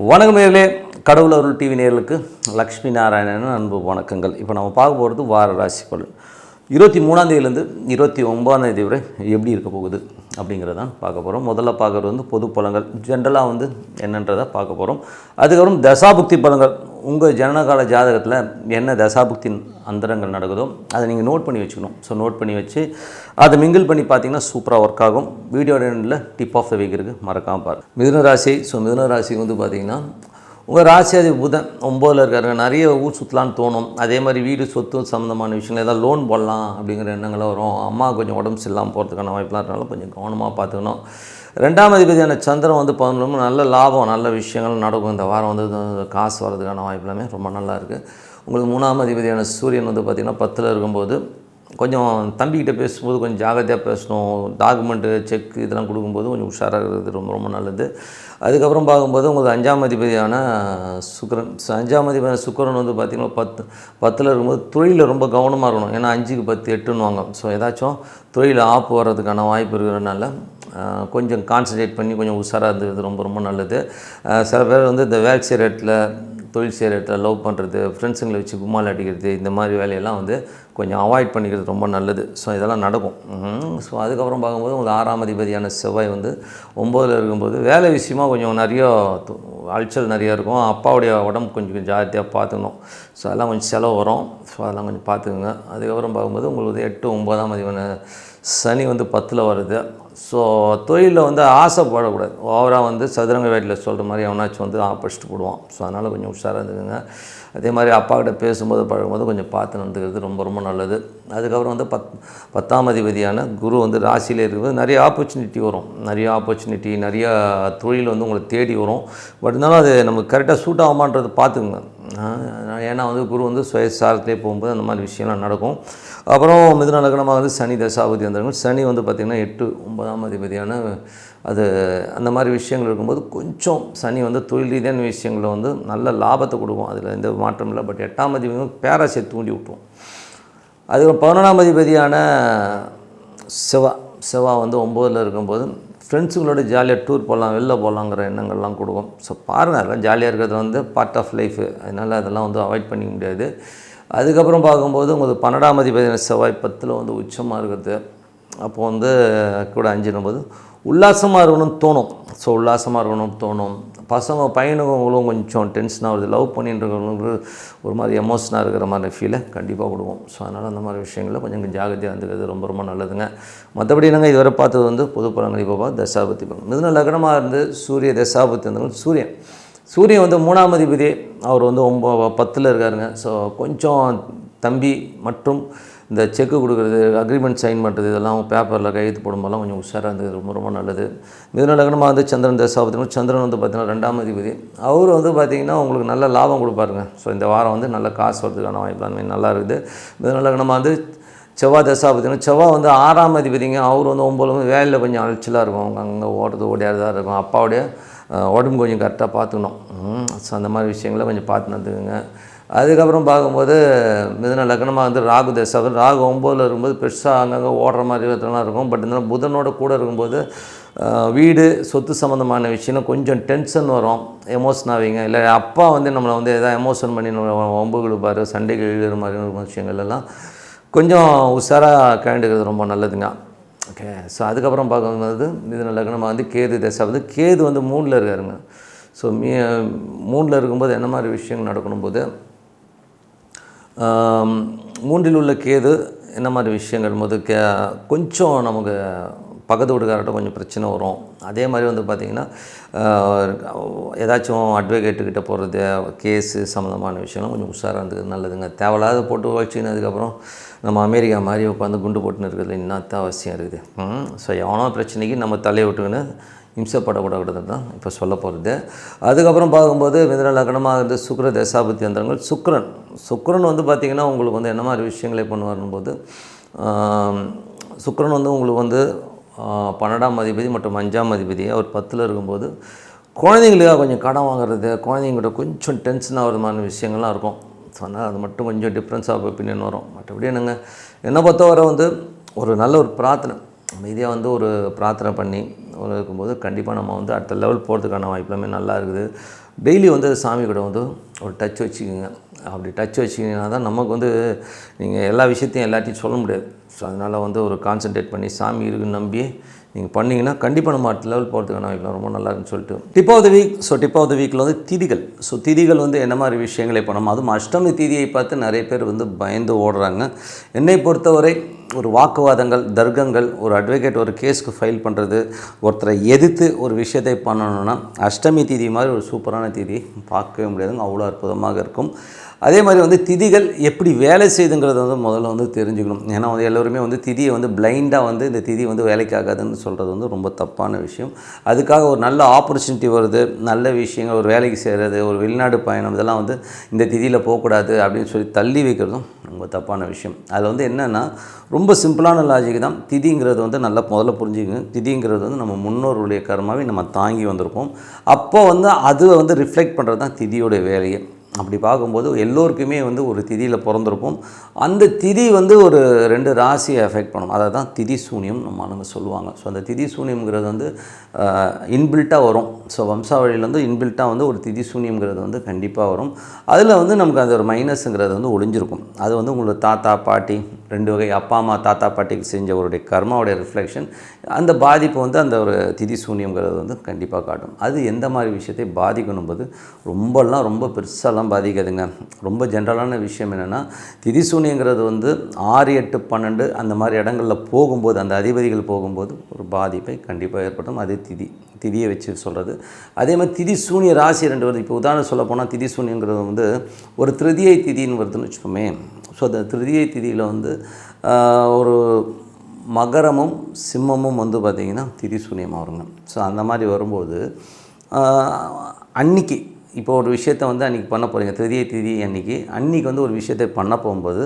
வணக்கம் நேயர்களே, கடவுள் அருள் டிவி நேயர்களுக்கு லக்ஷ்மி நாராயணன் அன்பு வணக்கங்கள். இப்போ நம்ம பார்க்க போகிறது வார ராசி பலன் 23ஆம் தேதியிலேருந்து 29ஆம் தேதி வரை எப்படி இருக்க போகுது அப்படிங்கிறதான் பார்க்க போகிறோம். முதல்ல பார்க்குறது வந்து பொது பலன்கள், ஜென்ரலாக வந்து என்னன்றதை பார்க்க போகிறோம். அதுக்கப்புறம் தசாபுக்தி பலன்கள், உங்கள் ஜனனகால ஜாதகத்தில் என்ன தசாபுக்தி அந்தரங்கள் நடக்குதோ அதை நீங்கள் நோட் பண்ணி வச்சுக்கணும். ஸோ நோட் பண்ணி வச்சு அதை மிங்கிள் பண்ணி பார்த்தீங்கன்னா சூப்பராக ஒர்க் ஆகும். வீடியோ எண்டில் டிப் ஆஃப் த வீக் இருக்குது, மறக்காமல் பாருங்கள். மிதுன ராசி. ஸோ மிதுன ராசி வந்து பார்த்திங்கன்னா உங்கள் ராசியாதி புதன் 9ல் இருக்காருங்க. நிறைய ஊர் சுற்றலான்னு தோணும். அதே மாதிரி வீடு சொத்து சம்மந்தமான விஷயங்கள் ஏதாவது லோன் போடலாம் அப்படிங்கிற எண்ணங்களும் வரும். அம்மா கொஞ்சம் உடம்பு சரியில்லாமல் போகிறதுக்கான வாய்ப்புலாம் இருக்கனால கொஞ்சம் கவனமாக பார்த்துக்கணும். 2ஆம் அதிபதியான சந்திரன் வந்து 11 நல்ல லாபம், நல்ல விஷயங்கள் நடக்கும். இந்த வாரம் வந்து காசு வர்றதுக்கான வாய்ப்பு எல்லாமே ரொம்ப நல்லா இருக்குது. உங்களுக்கு 3ஆம் அதிபதியான சூரியன் வந்து பார்த்திங்கன்னா 10ல் இருக்கும்போது கொஞ்சம் தம்பிக்கிட்ட பேசும்போது கொஞ்சம் ஜாகிரதையாக பேசணும். டாக்குமெண்ட்டு செக் இதெல்லாம் கொடுக்கும்போது கொஞ்சம் உஷாராக இருக்கிறது ரொம்ப ரொம்ப நல்லது. அதுக்கப்புறம் பார்க்கும்போது உங்களுக்கு 5ஆம் அதிபதியான சுக்கிரன். 5ஆம் அதிபதியான சுக்கிரன் வந்து பார்த்திங்கன்னா 10ல் இருக்கும்போது தொழிலில் ரொம்ப கவனமாக இருக்கணும். ஏன்னா 5க்கு 10 8ன்னுவாங்க. ஸோ ஏதாச்சும் தொழில் ஆப்பு வர்றதுக்கான வாய்ப்பு இருக்கிறதுனால கொஞ்சம் கான்சன்ட்ரேட் பண்ணி கொஞ்சம் உஷாராக இருந்தது ரொம்ப ரொம்ப நல்லது. சில பேர் வந்து இந்த வேலை செய்கிற இடத்துல, தொழில் செய்கிற இடத்துல லவ் பண்ணுறது, ஃப்ரெண்ட்ஸுங்களை வச்சு கும்மால் அடிக்கிறது, இந்த மாதிரி வேலையெல்லாம் வந்து கொஞ்சம் அவாய்ட் பண்ணிக்கிறது ரொம்ப நல்லது. ஸோ இதெல்லாம் நடக்கும். ஸோ அதுக்கப்புறம் பார்க்கும்போது உங்களுக்கு 6ஆம் அதிபதியான செவ்வாய் வந்து 9ல் இருக்கும்போது வேலை விஷயமாக கொஞ்சம் நிறைய அலைச்சல் நிறையா இருக்கும். அப்பாவுடைய உடம்பு கொஞ்சம் ஜாகிரதையாக பார்த்துக்கணும். ஸோ அதெல்லாம் கொஞ்சம் செலவு வரும். ஸோ அதெல்லாம் கொஞ்சம் பார்த்துக்குங்க. அதுக்கப்புறம் பார்க்கும்போது உங்களுக்கு 8 9ஆம் அதிபதியான சனி வந்து 10ல் வருது. ஸோ தொழிலில் வந்து ஆசைப்படக்கூடாது. ஓவராக வந்து சதுரங்க வேட்டில் சொல்கிற மாதிரி எவனாச்சும் வந்து ஆப்படிச்சுட்டு போடுவான். ஸோ அதனால் கொஞ்சம் உஷாராக இருந்துக்குங்க. அதே மாதிரி அப்பாக்கிட்ட பேசும்போது பழகும்போது கொஞ்சம் பார்த்து நடந்துக்கிறது ரொம்ப ரொம்ப நல்லது. அதுக்கப்புறம் வந்து 10ஆம் அதிபதியான குரு வந்து ராசியில் இருக்கும்போது நிறைய ஆப்பர்ச்சுனிட்டி வரும். நிறையா தொழில் வந்து உங்களை தேடி வரும். பட் இருந்தாலும் அது நமக்கு கரெக்டாக சூட் ஆகுமான்றது பார்த்துக்குங்க. ஏன்னா வந்து குரு வந்து சுயசாரத்திலே போகும்போது அந்த மாதிரி விஷயம்லாம் நடக்கும். அப்புறம் மிதுன லக்னமாக வந்து சனி தசாபதி வந்தாங்க. சனி வந்து பார்த்திங்கன்னா 8 9ஆம் அதிபதியான அது அந்த மாதிரி விஷயங்கள் இருக்கும்போது கொஞ்சம் சனி வந்து தொழில் ரீதியான விஷயங்களில் வந்து நல்ல லாபத்தை கொடுக்கும். அதில் எந்த மாற்றம் இல்லை. பட் 8ஆம் அதிபதி பேராசை தூண்டி விட்டுரும். அதுக்கப்புறம் 11ஆம் அதிபதியான செவ்வாய் வந்து 9ல் இருக்கும்போது ஃப்ரெண்ட்ஸுங்களோட ஜாலியாக டூர் போகலாம், வெளில போகலாங்கிற எண்ணங்கள்லாம் கொடுக்கும். ஸோ பாருங்கள், அதெல்லாம் ஜாலியாக இருக்கிறது வந்து பார்ட் ஆஃப் லைஃபு. அதனால் அதெல்லாம் வந்து அவாய்ட் பண்ணிக்க முடியாது. அதுக்கப்புறம் பார்க்கும்போது உங்களுக்கு 12ஆம் அதிபதியான செவ்வாய் 10ல் வந்து உச்சமாக இருக்கிறது. அப்போது வந்து கூட 5னும்போது உல்லாசமாக இருக்கணும்னு தோணும். ஸோ உல்லாசமாக இருக்கணும்னு தோணும். பையனுங்களும் கொஞ்சம் டென்ஷனாக வருது. லவ் பண்ணிட்டு இருக்கிறவங்களுக்கு ஒரு மாதிரி எமோஷனாக இருக்கிற மாதிரி ஃபீலை கண்டிப்பாக கொடுக்கும். ஸோ அதனால் அந்த மாதிரி விஷயங்களில் கொஞ்சம் ஜாகிரதையாக இருந்துக்கிறது ரொம்ப ரொம்ப நல்லதுங்க. மற்றபடி நாங்கள் இதுவரை பார்த்தது வந்து பொது பலன்கள். இப்போ தசாபுத்தி பலன் மிதுன லக்னமாக இருந்து சூரிய தசாபுத்தி வந்தவங்க சூரியன் வந்து 3ஆம் அதிபதி. அவர் வந்து 10ல் இருக்காருங்க. ஸோ கொஞ்சம் தம்பி மற்றும் இந்த செக்கு கொடுக்குறது, அக்ரிமெண்ட் சைன் பண்ணுறது, இதெல்லாம் பேப்பரில் கையெழுத்து போடும்போதெல்லாம் கொஞ்சம் உஷாராக இருந்தது ரொம்ப ரொம்ப நல்லது. மிதுன லக்னமாக வந்து சந்திரன் தசாபதி. சந்திரன் வந்து பார்த்திங்கன்னா 2ஆம் அதிபதி. அவர் வந்து பார்த்திங்கன்னா உங்களுக்கு நல்ல லாபம் கொடுப்பாருங்க. ஸோ இந்த வாரம் வந்து நல்ல காசு வரதுக்கான வாய்ப்பு அந்த மாதிரி நல்லா இருக்குது. மிதுன லக்னமாக வந்து செவ்வாய் தசாபதினா செவ்வாய் வந்து 6ஆம் அதிபதிங்க. அவர் வந்து 9ல் வந்து வேலையில் கொஞ்சம் அலைச்சலாக இருக்கும். அவங்க அங்கே ஓடுறது ஓடியாரதாக இருக்கும். அப்பாவுடைய உடம்பு கொஞ்சம் கரெக்டாக பார்த்துக்கணும். ஸோ அந்த மாதிரி விஷயங்களை கொஞ்சம் பார்த்து நடந்துக்குங்க. அதுக்கப்புறம் பார்க்கும்போது மிதுன லக்னமாக வந்து ராகு தசாபதி. ராகு 9ல் இருக்கும்போது பெருசாக அங்கங்கே ஓடுற மாதிரி இதெல்லாம் இருக்கும். பட் இருந்தாலும் புதனோட கூட இருக்கும்போது வீடு சொத்து சம்மந்தமான விஷயம் கொஞ்சம் டென்ஷன் வரும். எமோஷன் ஆவீங்க. இல்லை அப்பா வந்து நம்மளை வந்து எதாவது எமோஷன் பண்ணி ஒம்பு கொடுப்பார், சண்டைக்கு எழுதுகிற மாதிரி விஷயங்கள் எல்லாம் கொஞ்சம் உஷாராக கண்டுக்கிறது ரொம்ப நல்லதுங்க. ஓகே. ஸோ அதுக்கப்புறம் பார்க்கும்போது மிதுன லக்னமாக வந்து கேது தசாபதி. கேது வந்து 3ல் இருக்காருங்க. ஸோ 3ல் இருக்கும்போது என்ன மாதிரி விஷயங்கள் நடக்கணும் போது 3ல் உள்ள கேது என்ன மாதிரி விஷயங்கள் போது கொஞ்சம் நமக்கு பக்கத்து வீட்டுக்கார்ட்ட கொஞ்சம் பிரச்சனை வரும். அதே மாதிரி வந்து பார்த்திங்கன்னா ஏதாச்சும் அட்வொகேட்டுக்கிட்ட போகிறது, கேஸு சம்மந்தமான விஷயம்லாம் கொஞ்சம் உஷாராக இருந்தது நல்லதுங்க. தேவையில்லாத போட்டு வச்சுன்னு அதுக்கப்புறம் நம்ம அமெரிக்கா மாதிரி உட்காந்து குண்டு போட்டுன்னு இருக்கிறது இன்னும் அவசியம் இருக்குது. ஸோ எவனோ பிரச்சனைக்கு நம்ம தலையை விட்டுக்கின்னு இம்சப்படக்கூடாது தான் இப்போ சொல்ல போகிறது. அதுக்கப்புறம் பார்க்கும்போது மிதுன லக்னமாக இருந்து சுக்கிர தசாபுத்தி அந்தரங்கள். சுக்கிரன் வந்து பார்த்திங்கன்னா உங்களுக்கு வந்து என்ன மாதிரி விஷயங்களே பண்ணுவாரும்போது சுக்கிரன் வந்து உங்களுக்கு வந்து 12ஆம் அதிபதி மற்றும் 5ஆம் அதிபதி. அவர் 10ல் இருக்கும்போது குழந்தைங்களுக்காக கொஞ்சம் கடன் வாங்குறது, குழந்தைங்கிட்ட கொஞ்சம் டென்ஷன் ஆகிறதுமான விஷயங்கள்லாம் இருக்கும். ஸோ அதனால் அது மட்டும் கொஞ்சம் டிஃப்ரென்ஸ் ஆஃப் ஒப்பீனியன் வரும். மற்றபடி என்னை பொறுத்தவரை வந்து ஒரு நல்ல ஒரு பிரார்த்தனை, அமைதியாக வந்து ஒரு பிரார்த்தனை பண்ணி இருக்கும்போது கண்டிப்பாக நம்ம வந்து அடுத்த லெவல் போகிறதுக்கான வாய்ப்பு எல்லாமே நல்லா இருக்குது. டெய்லி வந்து சாமி கூட வந்து ஒரு டச் வச்சுக்கோங்க. அப்படி டச் வச்சிங்கன்னா தான் நமக்கு வந்து நீங்கள் எல்லா விஷயத்தையும் எல்லாத்தையும் சொல்ல முடியாது. ஸோ அதனால் வந்து ஒரு கான்சன்ட்ரேட் பண்ணி சாமி இருக்குன்னு நம்பி நீங்கள் பண்ணிங்கன்னா கண்டிப்பாக நம்ம அடுத்த லெவல் போகிறதுக்கான வாய்ப்பு ரொம்ப நல்லா இருக்குன்னு சொல்லிட்டு tip of the week. So tip of the வீக்கில் வந்து திதிகள். ஸோ திதிகள் வந்து என்ன மாதிரி விஷயங்களை பண்ணணும், அதுவும் அஷ்டமி திதியை பார்த்து நிறைய பேர் வந்து பயந்து ஓடுறாங்க. என்னை பொறுத்தவரை ஒரு வாக்குவாதங்கள், தர்க்கங்கள், ஒரு அட்வொகேட் ஒரு கேஸ்க்கு ஃபைல் பண்ணுறது, ஒருத்தரை எதிர்த்து ஒரு விஷயத்தை பண்ணணுன்னா அஷ்டமி திதி மாதிரி ஒரு சூப்பரான திதி பார்க்கவே முடியாதுங்க. அவ்வளோ அற்புதமாக இருக்கும். அதே மாதிரி வந்து திதிகள் எப்படி வேலை செய்யுதுங்கிறத வந்து முதல்ல வந்து தெரிஞ்சுக்கணும். ஏன்னா வந்து எல்லோருமே வந்து திதியை வந்து பிளைண்டாக வந்து இந்த திதி வந்து வேலைக்கு ஆகாதுன்னு சொல்கிறது வந்து ரொம்ப தப்பான விஷயம். அதுக்காக ஒரு நல்ல ஆப்பர்ச்சுனிட்டி வருது, நல்ல விஷயங்கள், ஒரு வேலைக்கு செய்கிறது, ஒரு வெளிநாடு பயணம், இதெல்லாம் வந்து இந்த திதியில் போகக்கூடாது அப்படின்னு சொல்லி தள்ளி வைக்கிறதும் ரொம்ப தப்பான விஷயம். அதில் வந்து என்னென்னா ரொம்ப சிம்பிளான லாஜிக் தான். திதிங்கிறது வந்து நல்லா முதல்ல புரிஞ்சுக்கங்க. திதிங்கிறது வந்து நம்ம முன்னோருடைய கர்மாவை நம்ம தாங்கி வந்திருப்போம். அப்போ வந்து அது வந்து ரிஃப்ளெக்ட் பண்ணுறது தான் திதியோடைய வேலையை. அப்படி பார்க்கும்போது எல்லோருக்குமே வந்து ஒரு திதியில் பிறந்திருப்போம். அந்த திதி வந்து ஒரு 2 ராசியை எஃபெக்ட் பண்ணும். அதை தான் திதி சூனியம் நம்ம சொல்லுவாங்க. ஸோ அந்த திதி சூனியம்ங்கிறது வந்து இன்பில்ட்டாக வரும். ஸோ வம்சாவளியில் வந்து இன்பில்ட்டாக வந்து ஒரு திதி சூனியம்ங்கிறது வந்து கண்டிப்பாக வரும். அதில் வந்து நமக்கு அந்த ஒரு மைனஸுங்கிறது வந்து ஒளிஞ்சிருக்கும். அது வந்து உங்களோட தாத்தா பாட்டி 2 வகை அப்பா அம்மா தாத்தா பாட்டிக்கு செஞ்சவருடைய கர்மாவுடைய ரிஃப்ளெக்ஷன், அந்த பாதிப்பு வந்து அந்த ஒரு திதி சூனியம்ங்கிறது வந்து கண்டிப்பாக காட்டும். அது எந்த மாதிரி விஷயத்தை பாதிக்கணும் போது ரொம்ப பெருசாலாம் பாதிக்காதுங்க. ரொம்ப ஜென்ரலான விஷயம் என்னென்னா, திதி சூனியங்கிறது வந்து 6, 8, 12 அந்த மாதிரி இடங்களில் போகும்போது, அந்த அதிபதிகள் போகும்போது ஒரு பாதிப்பை கண்டிப்பாக ஏற்படும். அது திதியை வச்சு சொல்கிறது. அதே மாதிரி திதி சூனிய ராசி 2 வருது. இப்போ உதாரணம் சொல்ல போனால் திதி சூனியங்கிறது வந்து ஒரு திருதியை திதின்னு வருதுன்னு வச்சுக்கோமே. ஸோ அந்த திருதியை திதியில் வந்து ஒரு மகரமும் சிம்மமும் வந்து பார்த்திங்கன்னா திதி சூனியமாக வருங்க. ஸோ அந்த மாதிரி வரும்போது அன்னைக்கு இப்போ ஒரு விஷயத்தை வந்து அன்றைக்கி பண்ண போகிறீங்க, திருதியை திதி அன்றைக்கி வந்து ஒரு விஷயத்தை பண்ண போகும்போது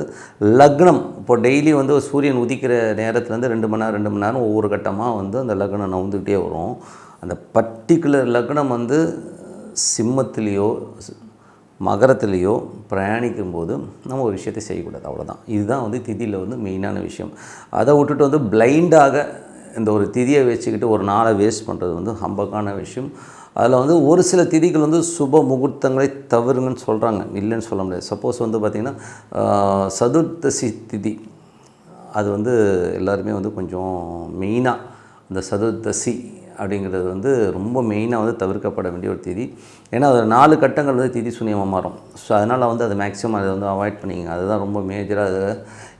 லக்னம், இப்போ டெய்லி வந்து சூரியன் உதிக்கிற நேரத்துலேருந்து 2 மணி நேரம் ஒவ்வொரு கட்டமாக வந்து அந்த லக்னம் நவுந்துக்கிட்டே வரும். அந்த பர்டிகுலர் லக்னம் வந்து சிம்மத்திலேயோ மகரத்துலேயோ பிரயாணிக்கும்போது நம்ம ஒரு விஷயத்தை செய்யக்கூடாது. அவ்வளோதான். இதுதான் வந்து திதியில் வந்து மெயினான விஷயம். அதை விட்டுட்டு வந்து பிளைண்டாக இந்த ஒரு திதியை வச்சுக்கிட்டு ஒரு நாளை வேஸ்ட் பண்ணுறது வந்து ஹம்பக்கான விஷயம். அதில் வந்து ஒரு சில திதிகள் வந்து சுப முகூர்த்தங்களை தவறுங்கன்னு சொல்கிறாங்க, இல்லைன்னு சொல்ல முடியாது. சப்போஸ் வந்து பார்த்திங்கன்னா சதுர்த்தசி திதி, அது வந்து எல்லாருமே வந்து கொஞ்சம் மெயினாக இந்த சதுர்த்தசி அப்படிங்கிறது வந்து ரொம்ப மெயினாக வந்து தவிர்க்கப்பட வேண்டிய ஒரு திதி. ஏன்னா அது 4 கட்டங்கள் வந்து திதி சூனியமாக மாறும். ஸோ அதனால் வந்து அது மேக்ஸிமம் அதை வந்து அவாய்ட் பண்ணிங்க. அதுதான் ரொம்ப மேஜராக அதை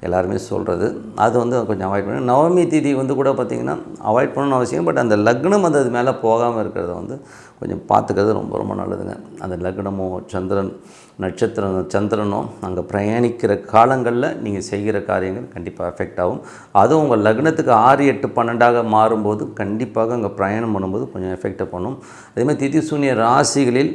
எல்லாருமே சொல்கிறது. அது வந்து கொஞ்சம் அவாய்ட் பண்ணி, நவமி திதி வந்து கூட பார்த்திங்கன்னா அவாய்ட் பண்ணணும்னு அவசியம். பட் அந்த லக்னம் வந்து அது மேலே போகாமல் இருக்கிறத வந்து கொஞ்சம் பார்த்துக்கிறது ரொம்ப நல்லதுங்க. அந்த லக்னமோ சந்திரன் சந்திரனோ அங்கே பிரயாணிக்கிற காலங்களில் நீங்கள் செய்கிற காரியங்கள் கண்டிப்பாக எஃபெக்ட் ஆகும். அதுவும் உங்கள் லக்னத்துக்கு 6, 8, 12ஆக மாறும்போது கண்டிப்பாக அங்கே பிரயாணம் பண்ணும்போது கொஞ்சம் எஃபெக்டை பண்ணும். அதேமாதிரி திதி சூனிய ராசிகளில்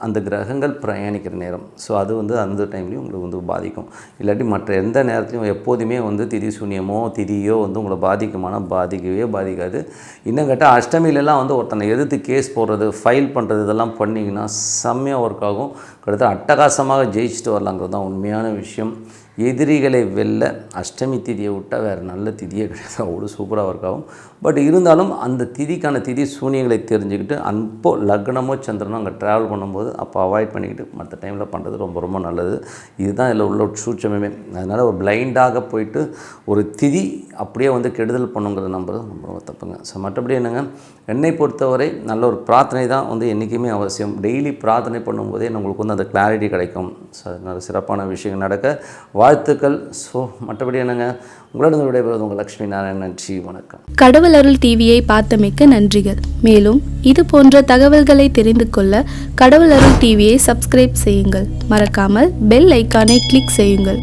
அந்த கிரகங்கள் பிரயாணிக்கிற நேரம். ஸோ அது வந்து அந்த டைம்லேயும் உங்களுக்கு வந்து பாதிக்கும். இல்லாட்டி மற்ற எந்த நேரத்துலையும் எப்போதுமே வந்து திதி சூனியமோ திதியோ வந்து உங்களை பாதிக்கவே பாதிக்காது. இன்னும் கேட்டால் அஷ்டமியிலலாம் வந்து ஒருத்தனை எதிர்த்து கேஸ் போடுறது, ஃபைல் பண்ணுறது, இதெல்லாம் பண்ணிங்கன்னா செம்மையாக ஒர்க் ஆகும். கிட்டத்தட்ட அட்டகாசமாக ஜெயிச்சுட்டு வரலாங்கிறது தான் உண்மையான விஷயம். எதிரிகளை வெல்ல அஷ்டமி திதியை விட்டால் வேறு நல்ல திதியே கிடையாது. அவ்வளோ சூப்பராக ஒர்க் ஆகும். பட் இருந்தாலும் அந்த திதிக்கான திதி சூனியங்களை தெரிஞ்சுக்கிட்டு அப்போ லக்னமோ சந்திரனோ அங்கே ட்ராவல் பண்ணும்போது அப்போ அவாய்ட் பண்ணிக்கிட்டு மற்ற டைமில் பண்ணுறது ரொம்ப நல்லது. இதுதான் இதில் உள்ள சூட்சமே. அதனால் ஒரு பிளைண்டாக போயிட்டு ஒரு திதி அப்படியே வந்து கெடுதல் பண்ணுங்கிறத நம்புறது ரொம்ப தப்புங்க. ஸோ மற்றபடி என்னங்க, என்னை பொறுத்தவரை நல்ல ஒரு பிரார்த்தனை தான் வந்து என்றைக்குமே அவசியம். டெய்லி பிரார்த்தனை பண்ணும்போதே நம்மளுக்கு வந்து அந்த கிளாரிட்டி கிடைக்கும். ஸோ அதனால் சிறப்பான விஷயங்கள் நடக்க வாழ்த்துக்கள். ஸோ மற்றபடி என்னங்க, உங்களிடம் விடைபெறுவது உங்கள் லக்ஷ்மி நாராயணன். நன்றி, வணக்கம். கடவுள் அருள் டிவியை பார்த்தமைக்கு நன்றிகள். மேலும் இது போன்ற தகவல்களை தெரிந்து கொள்ள கடவுள் அருள் டிவியை சப்ஸ்கிரைப் செய்யுங்கள். மறக்காமல் பெல் ஐக்கானை கிளிக் செய்யுங்கள்.